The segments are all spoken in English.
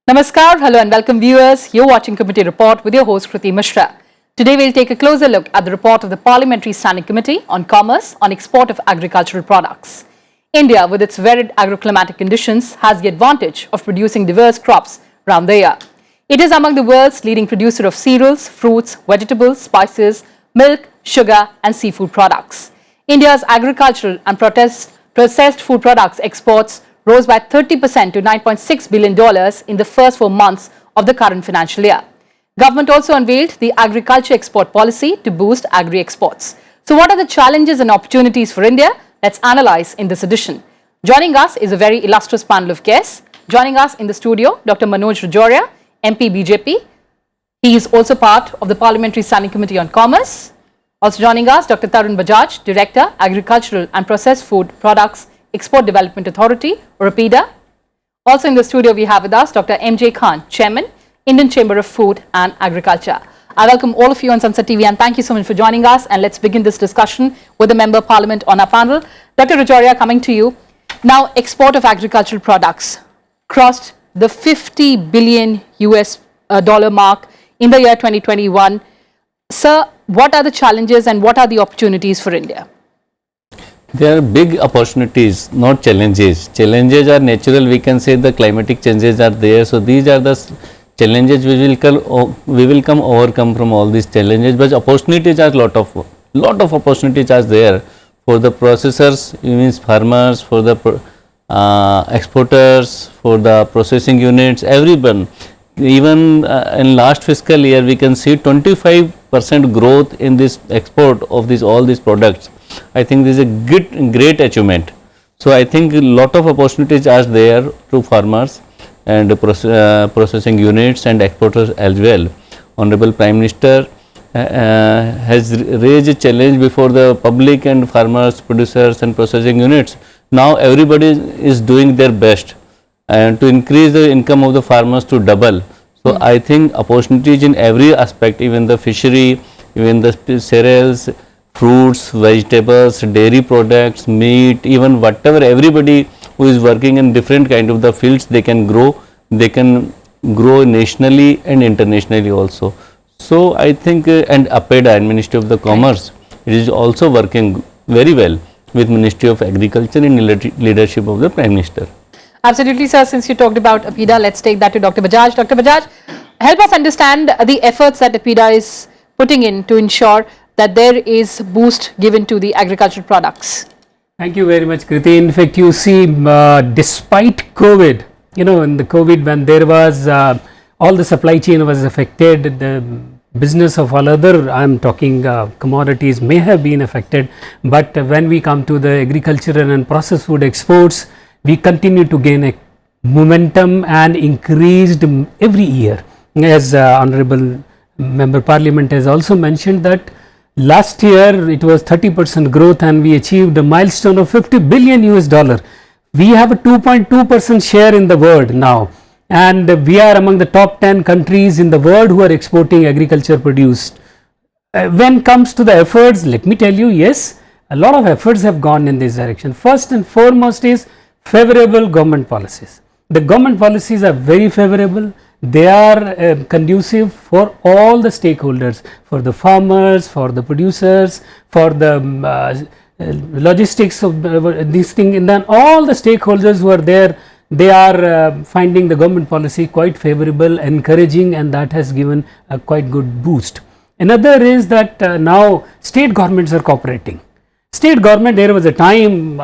Namaskar, hello and welcome viewers. You're watching Committee Report with your host Kriti Mishra. Today we'll take a closer look at the report of the Parliamentary Standing Committee on Commerce on export of agricultural products. India, with its varied agro-climatic conditions, has the advantage of producing diverse crops round the year. It is among the world's leading producer of cereals, fruits, vegetables, spices, milk, sugar and seafood products. India's agricultural and processed food products exports rose by 30% to $9.6 billion in the first 4 months of the current financial year. Government also unveiled the agriculture export policy to boost agri exports. So what are the challenges and opportunities for India? Let's analyze in this edition. Joining us is a very illustrious panel of guests. Joining us in the studio, Dr. Manoj Rajoria, MP BJP. He is also part of the Parliamentary Standing Committee on Commerce. Also joining us, Dr. Tarun Bajaj, Director, Agricultural and Processed Food Products Export Development Authority, or APEDA. Also in the studio we have with us Dr. M.J. Khan, Chairman, Indian Chamber of Food and Agriculture. I welcome all of you on Sansad TV and thank you so much for joining us, and let's begin this discussion with the Member of Parliament on our panel. Dr. Rajoria, coming to you. Now, export of agricultural products crossed the $50 billion dollar mark in the year 2021. Sir, what are the challenges and what are the opportunities for India? There are big opportunities, not challenges. Challenges are natural. We can say the climatic changes are there. So these are the challenges we will come overcome from all these challenges. But opportunities are lot of opportunities are there for the processors, means farmers, for the exporters, for the processing units, everyone. Even in last fiscal year, we can see 25% growth in this export of all these products. I think this is a great achievement. So I think a lot of opportunities are there to farmers and processing units and exporters as well. Honorable Prime Minister has raised a challenge before the public and farmers, producers and processing units. Now everybody is doing their best and to increase the income of the farmers to double. So I think opportunities in every aspect, even the fishery, even the cereals, fruits, vegetables, dairy products, meat, even whatever, everybody who is working in different kind of the fields, they can grow nationally and internationally also. So I think and APEDA and Ministry of the Commerce, it is also working very well with Ministry of Agriculture in leadership of the Prime Minister. Absolutely, sir. Since you talked about APEDA, let's take that to Dr. Bajaj. Dr. Bajaj, help us understand the efforts that APEDA is putting in to ensure that there is boost given to the agricultural products. Thank you very much, Kriti. In fact, you see, despite COVID, in the COVID, when there was all the supply chain was affected, the business of all other, I'm talking commodities, may have been affected. But when we come to the agricultural and processed food exports, we continue to gain a momentum and increased every year. As Honorable Member Parliament has also mentioned that last year it was 30% growth and we achieved a milestone of $50 billion. We have a 2.2% share in the world now, and we are among the top 10 countries in the world who are exporting agriculture produce. When it comes to the efforts, let me tell you, yes, a lot of efforts have gone in this direction. First and foremost is favorable government policies. The government policies are very favorable. They are conducive for all the stakeholders, for the farmers, for the producers, for the logistics of this thing, and then all the stakeholders who are there, they are finding the government policy quite favorable, encouraging, and that has given a quite good boost. Another is that now state governments are cooperating. State government, there was a time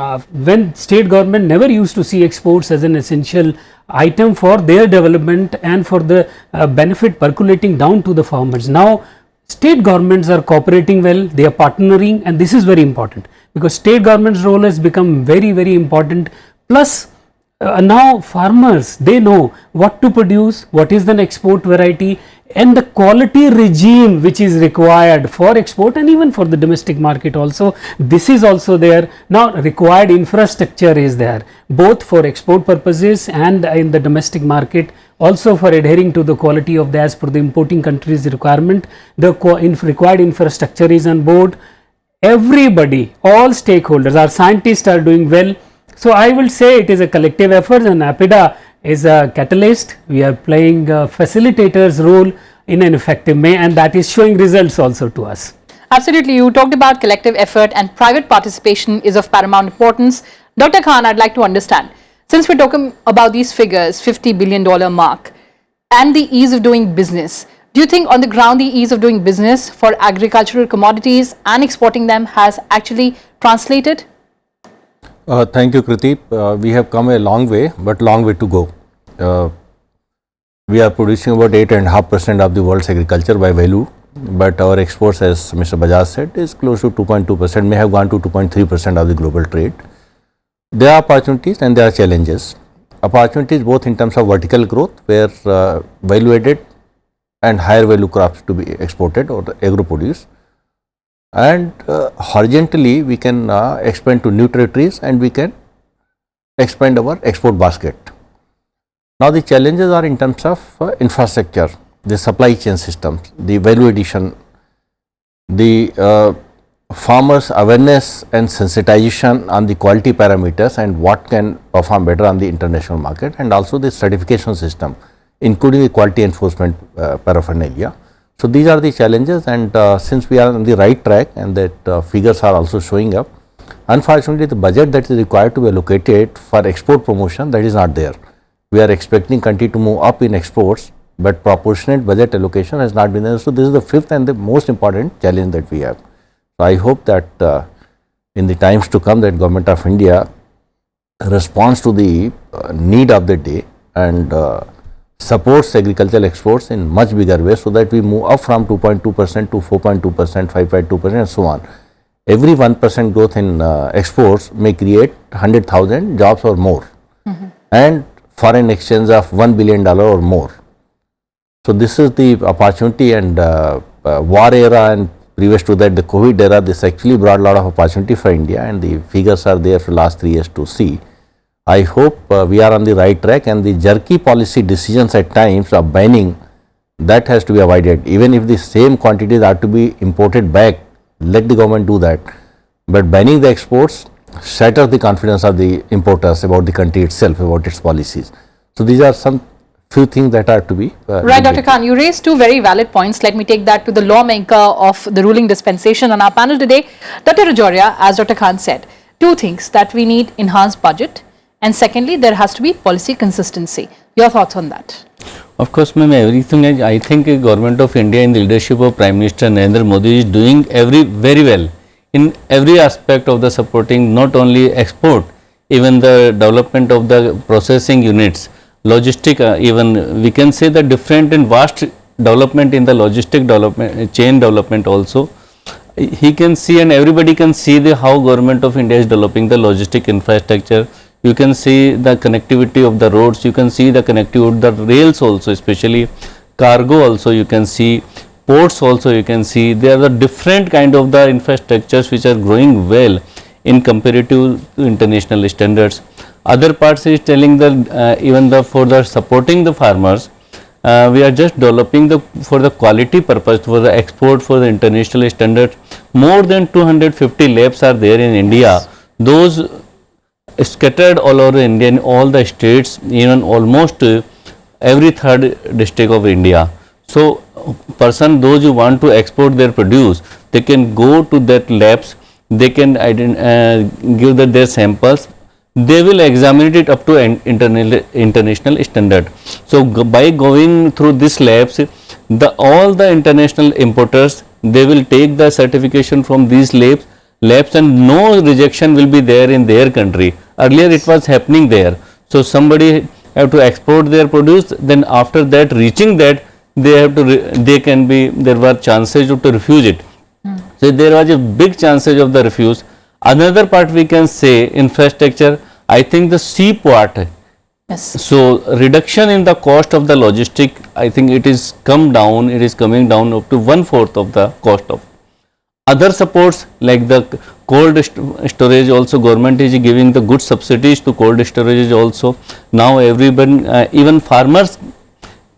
when state government never used to see exports as an essential item for their development and for the benefit percolating down to the farmers. Now state governments are cooperating well, they are partnering, and this is very important because state government's role has become very, very important. Plus now farmers, they know what to produce, what is the export variety, and the quality regime which is required for export and even for the domestic market also, this is also there. Now required infrastructure is there both for export purposes and in the domestic market, also for adhering to the quality of the as per the importing country's requirement. The required infrastructure is on board. Everybody, all stakeholders, our scientists are doing well. So I will say it is a collective effort, and APEDA is a catalyst. We are playing a facilitator's role in an effective way, and that is showing results also to us. Absolutely. You talked about collective effort, and private participation is of paramount importance. Dr. Khan, I'd like to understand, since we're talking about these figures, $50 billion mark, and the ease of doing business, do you think on the ground the ease of doing business for agricultural commodities and exporting them has actually translated? Thank you, Kriti. We have come a long way, but long way to go. We are producing about 8.5% of the world's agriculture by value, but our exports, as Mr. Bajaj said, is close to 2.2%, may have gone to 2.3% of the global trade. There are opportunities and there are challenges. Opportunities both in terms of vertical growth, where value added and higher value crops to be exported or agro produce, and horizontally we can expand to new territories and we can expand our export basket. Now the challenges are in terms of infrastructure, the supply chain systems, the value addition, the farmers' awareness and sensitization on the quality parameters and what can perform better on the international market, and also the certification system, including the quality enforcement paraphernalia. So these are the challenges, and since we are on the right track and that figures are also showing up, unfortunately the budget that is required to be allocated for export promotion, that is not there. We are expecting country to move up in exports, but proportionate budget allocation has not been there. So this is the fifth and the most important challenge that we have. So I hope that in the times to come that Government of India responds to the need of the day and supports agricultural exports in much bigger way, so that we move up from 2.2% to 4.2%, 5.2% and so on. Every 1% growth in exports may create 100,000 jobs or more, and foreign exchange of $1 billion or more. So this is the opportunity, and war era and previous to that the COVID era, this actually brought a lot of opportunity for India, and the figures are there for last 3 years to see. I hope we are on the right track, and the jerky policy decisions at times of banning, that has to be avoided. Even if the same quantities are to be imported back, let the government do that. But banning the exports shatters the confidence of the importers about the country itself, about its policies. So these are some few things that are to be right, Dr. Khan, you raised two very valid points. Let me take that to the lawmaker of the ruling dispensation on our panel today, Dr. Rajoria. As Dr. Khan said, two things: that we need enhanced budget, and secondly, there has to be policy consistency. Your thoughts on that? Of course, ma'am, everything I think Government of India in the leadership of Prime Minister Narendra Modi is doing very well in every aspect of the supporting not only export, even the development of the processing units, logistic, even we can say the different and vast development in the logistic development, chain development also. He can see and everybody can see the how Government of India is developing the logistic infrastructure. You can see the connectivity of the roads, you can see the connectivity of the rails also, especially cargo also you can see, ports also you can see. There are the different kind of the infrastructures which are growing well in comparative to international standards. Other parts is telling the even the for the supporting the farmers, we are just developing the for the quality purpose, for the export, for the international standards. More than 250 labs are there in India. Those scattered all over India, in all the states, even almost every third district of India. So person, those who want to export their produce, they can go to that labs, they can give their samples, they will examine it up to international standard. So by going through these labs, all the international importers, they will take the certification from these labs, and no rejection will be there in their country. Earlier it was happening there. So somebody have to export their produce, then after that reaching that, they have to there were chances to refuse it. So there was a big chances of the refuse. Another part we can say infrastructure, I think the sea part. Yes. So reduction in the cost of the logistic I think it is come down, it is coming down up to 1/4 of the cost of. Other supports like the cold storage also, government is giving the good subsidies to cold storage also. Now everyone, even farmers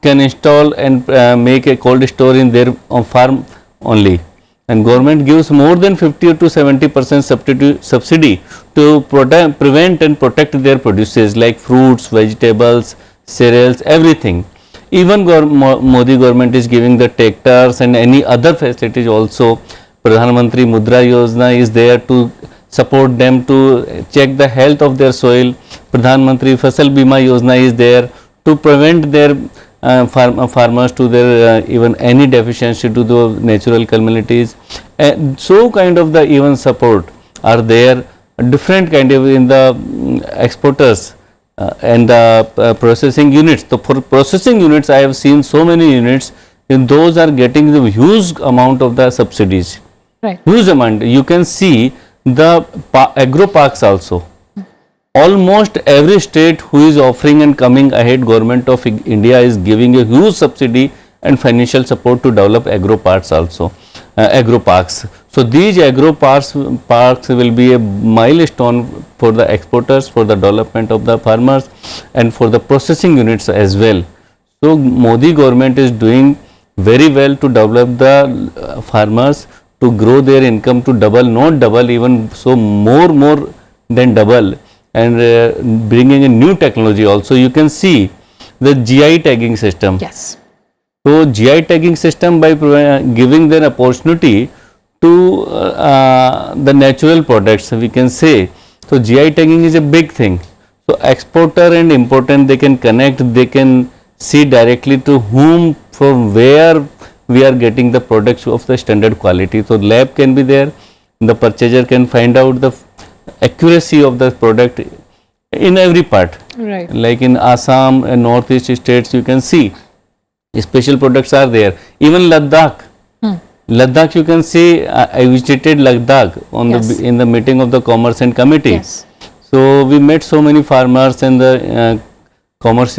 can install and make a cold store in their farm only, and government gives more than 50 to 70% subsidy to prevent and protect their produces like fruits, vegetables, cereals, everything. Even Modi government is giving the tractors and any other facilities also. Pradhan Mantri Mudra Yojana is there to support them to check the health of their soil. Pradhan Mantri Fasal Bima Yojana is there to prevent their farmers to their even any deficiency to the natural calamities. So kind of the even support are there, different kind of in the exporters and the processing units. So for processing units, I have seen so many units, and those are getting the huge amount of the subsidies. Right. Huge amount. You can see the agro parks also. Almost every state who is offering and coming ahead, government of India is giving a huge subsidy and financial support to develop agro parks also, agro parks. So these agro parks will be a milestone for the exporters, for the development of the farmers, and for the processing units as well. So Modi government is doing very well to develop the farmers, to grow their income to double, not double, even so more than double, and bringing a new technology also. You can see the GI tagging system. Yes. So GI tagging system, by giving their opportunity to the natural products, we can say. So GI tagging is a big thing. So exporter and importer, they can connect, they can see directly to whom, from where we are getting the products of the standard quality. So lab can be there, the purchaser can find out the accuracy of the product in every part. Right. Like in Assam and northeast states, you can see special products are there. Even Ladakh, Ladakh, you can see, I visited Ladakh on Yes. in the meeting of the Commerce and Committee. Yes. So we met so many farmers and the Commerce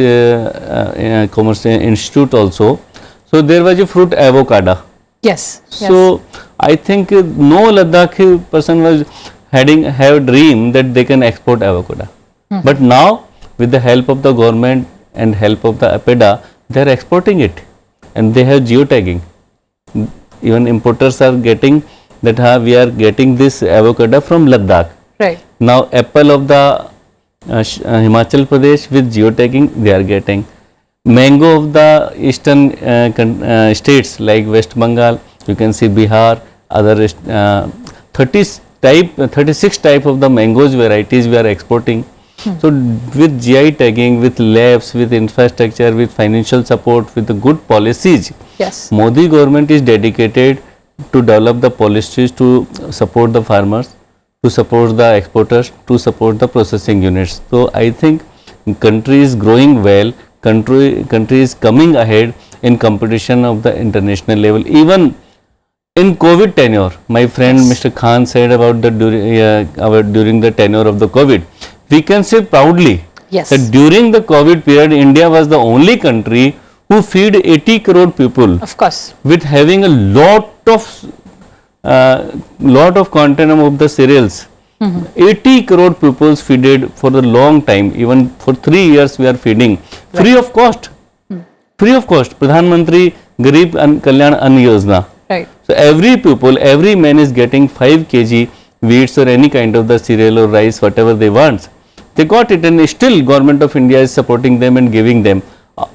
Institute also. So there was a fruit avocado. Yes. So I think no Ladakhi person was have a dream that they can export avocado. But now with the help of the government and help of the APEDA, they are exporting it, and they have geotagging. Even importers are getting that we are getting this avocado from Ladakh. Right. Now apple of the Himachal Pradesh with geotagging they are getting. Mango of the eastern states like West Bengal, you can see Bihar, other 36 type of the mangoes varieties we are exporting. So with GI tagging, with labs, with infrastructure, with financial support, with the good policies, Yes. Modi government is dedicated to develop the policies to support the farmers, to support the exporters, to support the processing units. So I think country is growing well, country is coming ahead in competition of the international level. Even in COVID tenure, my friend Mr. Khan said about the during the tenure of the COVID, we can say proudly Yes. that during the COVID period, India was the only country who feed 80 crore people Of course. with having a lot of content of the cereals. 80 crore people feeded for a long time, even for 3 years we are feeding free of cost. Free of cost. Pradhan Mantri Garib Kalyan Ann Yojana. Right. So every people, every man is getting 5 kg wheats or any kind of the cereal or rice, whatever they want. They got it, and still government of India is supporting them and giving them.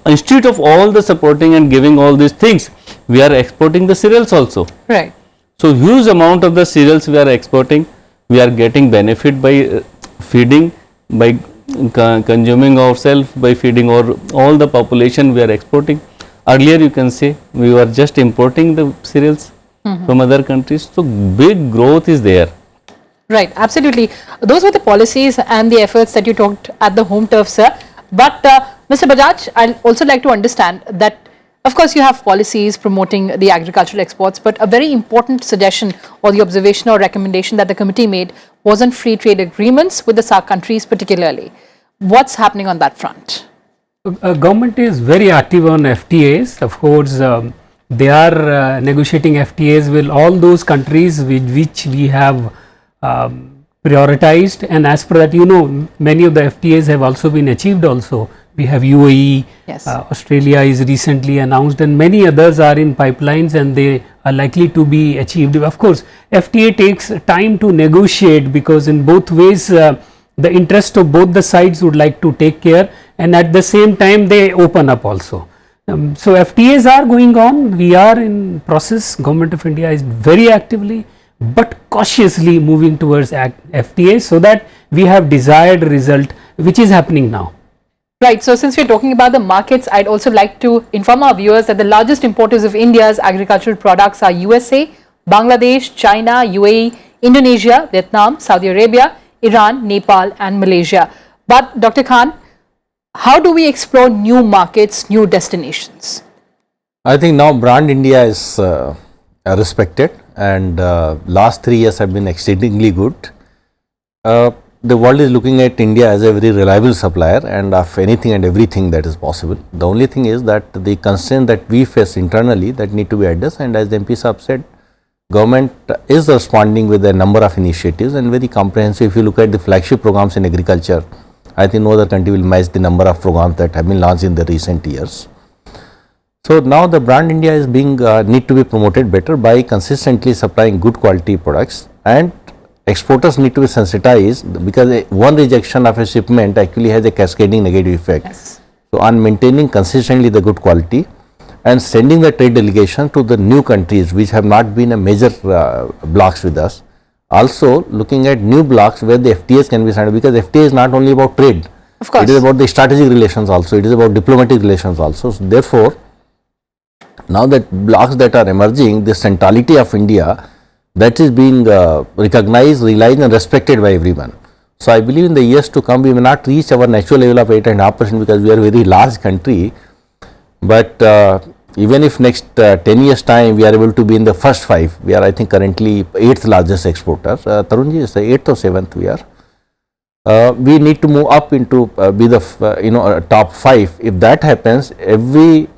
Instead of all the supporting and giving all these things, we are exporting the cereals also. Right. So huge amount of the cereals we are exporting, we are getting benefit by feeding, by consuming ourselves, by feeding all the population we are exporting. Earlier you can say we were just importing the cereals from other countries. So big growth is there. Right, absolutely. Those were the policies and the efforts that you talked at the home turf, sir. But Mr. Bajaj, I'd also like to understand that, of course, you have policies promoting the agricultural exports, but a very important suggestion or the observation or recommendation that the committee made was on free trade agreements with the SAARC countries particularly. What's happening on that front? Government is very active on FTAs. Of course, they are negotiating FTAs with all those countries with which we have prioritized, and as per that, you know, many of the FTAs have also been achieved also. We have UAE, Yes. Australia is recently announced, and many others are in pipelines and they are likely to be achieved. Of course, FTA takes time to negotiate because in both ways the interest of both the sides would like to take care, and at the same time they open up also. So FTAs are going on, we are in process, Government of India is very actively but cautiously moving towards FTAs so that we have desired result, which is happening now. Right. So since we're talking about the markets, I'd also like to inform our viewers that the largest importers of India's agricultural products are USA, Bangladesh, China, UAE, Indonesia, Vietnam, Saudi Arabia, Iran, Nepal and Malaysia. But Dr. Khan, how do we explore new markets, new destinations? I think now brand India is respected, and last 3 years have been exceedingly good. The world is looking at India as a very reliable supplier and of anything and everything that is possible. The only thing is that the constraint that we face internally that need to be addressed, and as the MP Sahab said, government is responding with a number of initiatives and very comprehensive. If you look at the flagship programs in agriculture, I think no other country will match the number of programs that have been launched in the recent years. So now the brand India is being need to be promoted better by consistently supplying good quality products, and exporters need to be sensitized because one rejection of a shipment actually has a cascading negative effect. Yes. So on maintaining consistently the good quality and sending the trade delegation to the new countries which have not been a major blocks with us. Also looking at new blocks where the FTAs can be signed, because FTA is not only about trade, Of course. it is about the strategic relations also, it is about diplomatic relations also. So therefore, now that blocks that are emerging, the centrality of India, that is being recognized, realized and respected by everyone. So I believe in the years to come we may not reach our natural level of 8.5% because we are a very large country, but even if next 10 years time we are able to be in the first 5, we are I think currently 8th largest exporter. Tarun ji is the 8th or 7th we are. We need to move up into be the top 5. If that happens, every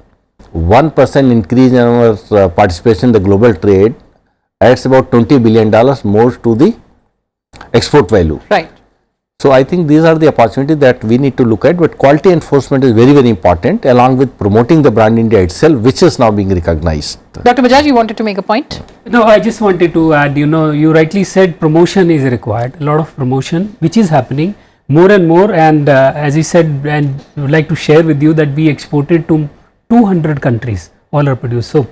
1% increase in our participation in the global trade adds about $20 billion more to the export value. Right. So I think these are the opportunities that we need to look at, but quality enforcement is very, very important along with promoting the brand India itself, which is now being recognized. Dr. Bajaj, you wanted to make a point? No, I just wanted to add, you know, you rightly said promotion is required, a lot of promotion which is happening more and more, and as he said, and I would like to share with you that we exported to 200 countries, all our produce. So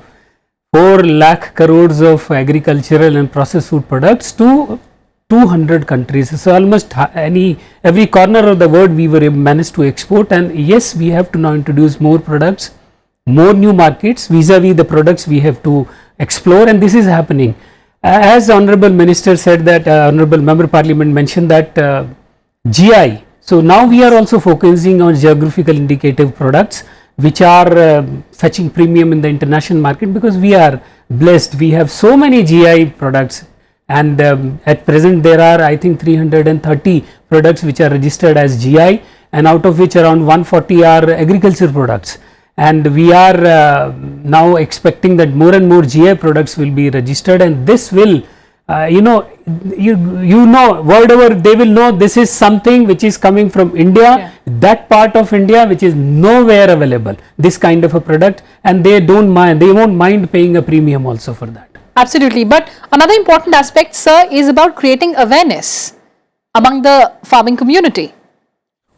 4 lakh crores of agricultural and processed food products to 200 countries. So almost every corner of the world we were managed to export, and yes, we have to now introduce more products, more new markets vis-a-vis the products we have to explore, and this is happening. As Honorable Minister said that, Honorable Member Parliament mentioned that GI. So now we are also focusing on geographical indicative products which are fetching premium in the international market, because we are blessed. We have so many GI products, and at present there are I think 330 products which are registered as GI, and out of which around 140 are agriculture products, and we are now expecting that more and more GI products will be registered, and this will you know world over they will know this is something which is coming from India, that part of India which is nowhere available, this kind of a product, and they don't mind, they won't mind paying a premium also for that. Absolutely. But another important aspect, sir, is about creating awareness among the farming community.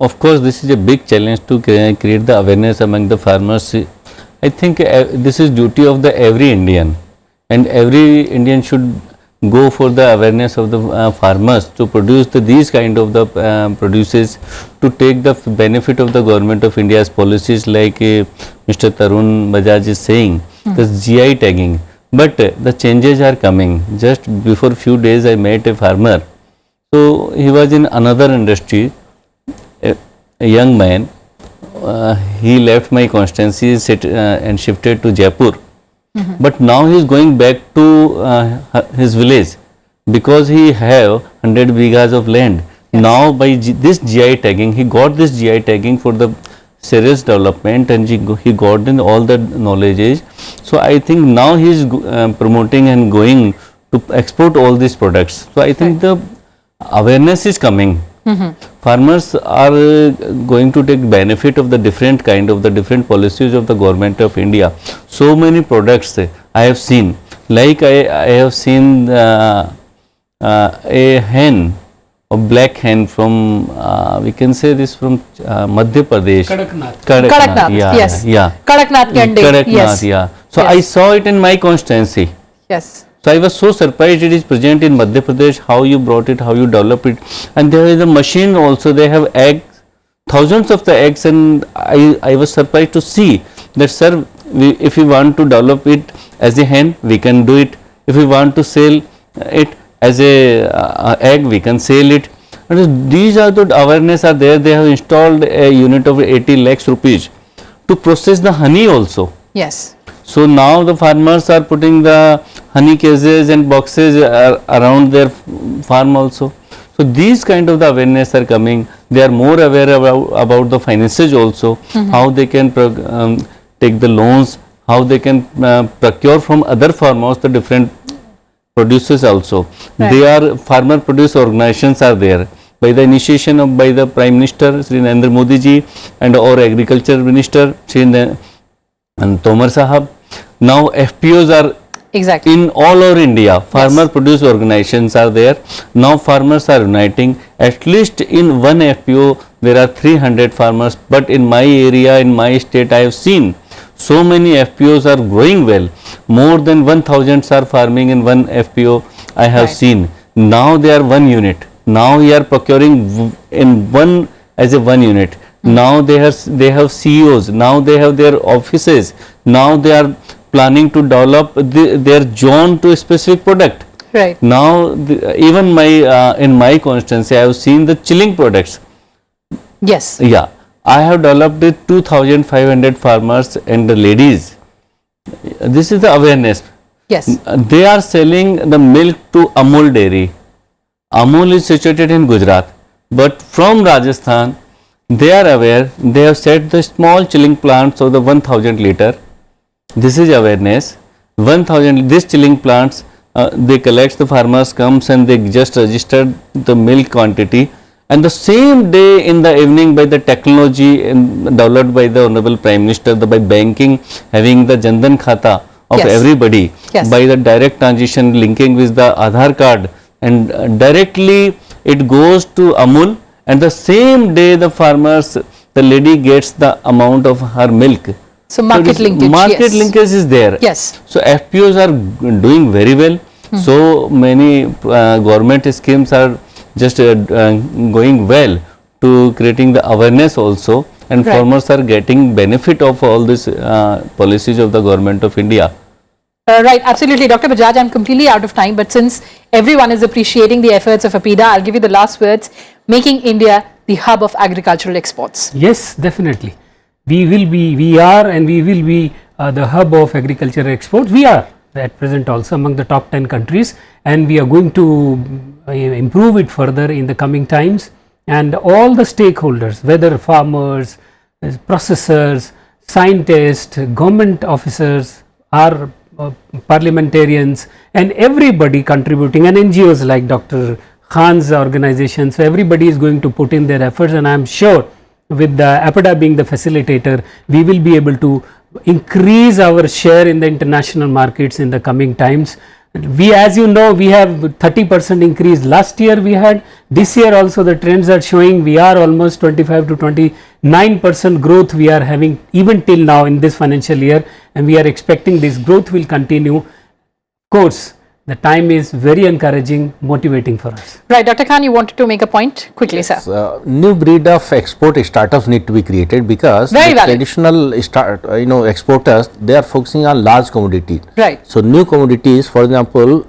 Of course, this is a big challenge to create the awareness among the farmers. I think this is duty of the every Indian, and every Indian should go for the awareness of the farmers to produce these kind of the produces, to take the benefit of the Government of India's policies, like Mr. Tarun Bajaj is saying, the GI tagging. But the changes are coming. Just before few days I met a farmer. So he was in another industry, a young man. He left my constituency and shifted to Jaipur. But now he is going back to his village because he have 100 bighas of land. Now by this GI tagging, he got this GI tagging for the serious development, and he got in all the knowledge. So I think now he is promoting and going to export all these products. So I think the awareness is coming. Farmers are going to take benefit of the different policies of the government of India. So many products I have seen, like I have seen a hen, a black hen from we can say this from Madhya Pradesh. Kadaknath, yes. Kadaknath Gande, yes. Yeah. So I saw it in my constituency. Yes. So I was so surprised it is present in Madhya Pradesh, how you brought it, how you develop it. And there is a machine also, they have eggs, thousands of the eggs, and I was surprised to see that, sir, if we want to develop it as a hen, we can do it. If we want to sell it as a egg, we can sell it. And these are the awareness are there. They have installed a unit of 80 lakhs rupees to process the honey also. Yes. So now the farmers are putting the honey cages and boxes around their farm also. So these kind of the awareness are coming. They are more aware about the finances also, how they can take the loans, how they can procure from other farmers the different producers also. Right. They are farmer produce organizations are there. By the initiation of by the Prime Minister Shri Narendra Modi ji and our Agriculture Minister Shri Tomar Sahab. Now FPOs are in all over India. Farmer produce organizations are there. Now farmers are uniting. At least in one FPO there are 300 farmers. But in my area, in my state, I have seen so many FPOs are growing well. More than 1,000 are farming in one FPO. I have seen. Now they are one unit. Now we are procuring in one as a one unit. Now they have CEOs. Now they have their offices. Now they are planning to develop their zone to a specific product. Right. Now even in my constituency, I have seen the chilling products. Yes. Yeah, I have developed it 2,500 farmers and the ladies. This is the awareness. Yes. They are selling the milk to Amul dairy. Amul is situated in Gujarat, but from Rajasthan, they are aware. They have set the small chilling plants of the 1,000 liter. This is awareness. 1,000 these chilling plants, they collect, the farmers comes and they just register the milk quantity, and the same day in the evening by the technology developed by the Honorable Prime Minister, by banking, having the Jan Dhan Khata of everybody, by the direct transition linking with the Aadhaar card, and directly it goes to Amul, and the same day the farmers, the lady gets the amount of her milk. So market linkage. Market linkage is there. Yes. So FPOs are doing very well. So many government schemes are just going well to creating the awareness also, and farmers are getting benefit of all these policies of the government of India. Right, absolutely. Dr. Bajaj, I'm completely out of time, but since everyone is appreciating the efforts of APEDA, I'll give you the last words, making India the hub of agricultural exports. Yes, definitely. We are and we will be the hub of agricultural exports. We are at present also among the top 10 countries, and we are going to improve it further in the coming times. And all the stakeholders, whether farmers, processors, scientists, government officers, our parliamentarians, and everybody contributing, and NGOs like Dr. Khan's organization. So everybody is going to put in their efforts, and I am sure with the APEDA being the facilitator, we will be able to increase our share in the international markets in the coming times. We, as you know, we have 30% increase last year we had. This year also the trends are showing we are almost 25 to 29% growth we are having even till now in this financial year, and we are expecting this growth will continue. Of course, the time is very encouraging, motivating for us. Right, Dr. Khan, you wanted to make a point quickly, sir. New breed of export startups need to be created, because traditional exporters, they are focusing on large commodities. Right. So new commodities, for example,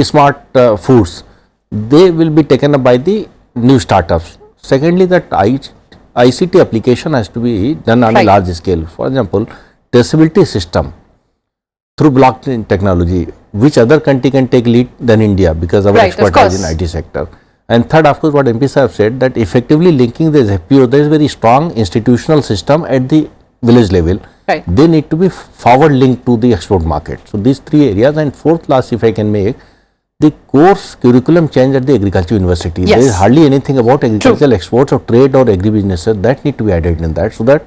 smart foods, they will be taken up by the new startups. Secondly, that ICT application has to be done on a large scale. For example, traceability system through blockchain technology. Which other country can take lead than India, because our expertise in IT sector. And third, of course, what MPs have said, that effectively linking this FPO, there is very strong institutional system at the village level. Right. They need to be forward linked to the export market. So these three areas. And fourth, last, if I can make, the course curriculum change at the agriculture university. Yes. There is hardly anything about agricultural exports or trade or agribusinesses that need to be added in that, so that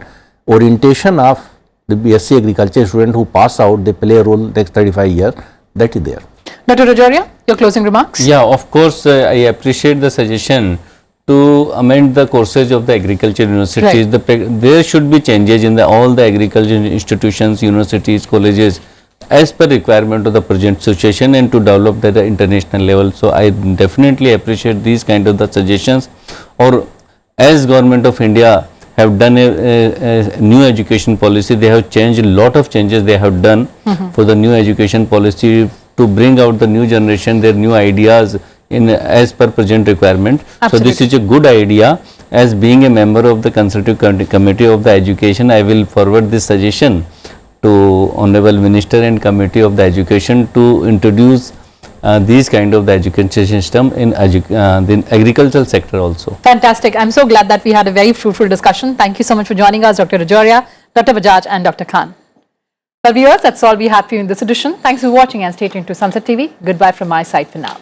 orientation of the BSc agriculture student who pass out, they play a role next 35 years, that is there. Dr. Rajoria, your closing remarks? Yeah, of course, I appreciate the suggestion to amend the courses of the agriculture universities. Right. There should be changes in all the agriculture institutions, universities, colleges, as per requirement of the present situation, and to develop at the international level. So I definitely appreciate these kind of the suggestions. Or as Government of India have done a new education policy, they have changed a lot of changes they have done for the new education policy to bring out the new generation, their new ideas in as per present requirement. Absolutely. So this is a good idea. As being a member of the consultative committee of the education, I will forward this suggestion to Honorable Minister and Committee of the Education to introduce these kind of the education system in the agricultural sector also. Fantastic. I'm so glad that we had a very fruitful discussion. Thank you so much for joining us, Dr. Rajoria, Dr. Bajaj and Dr. Khan. Well, viewers, that's all we had for you in this edition. Thanks for watching and stay tuned to Sansad TV. Goodbye from my side for now.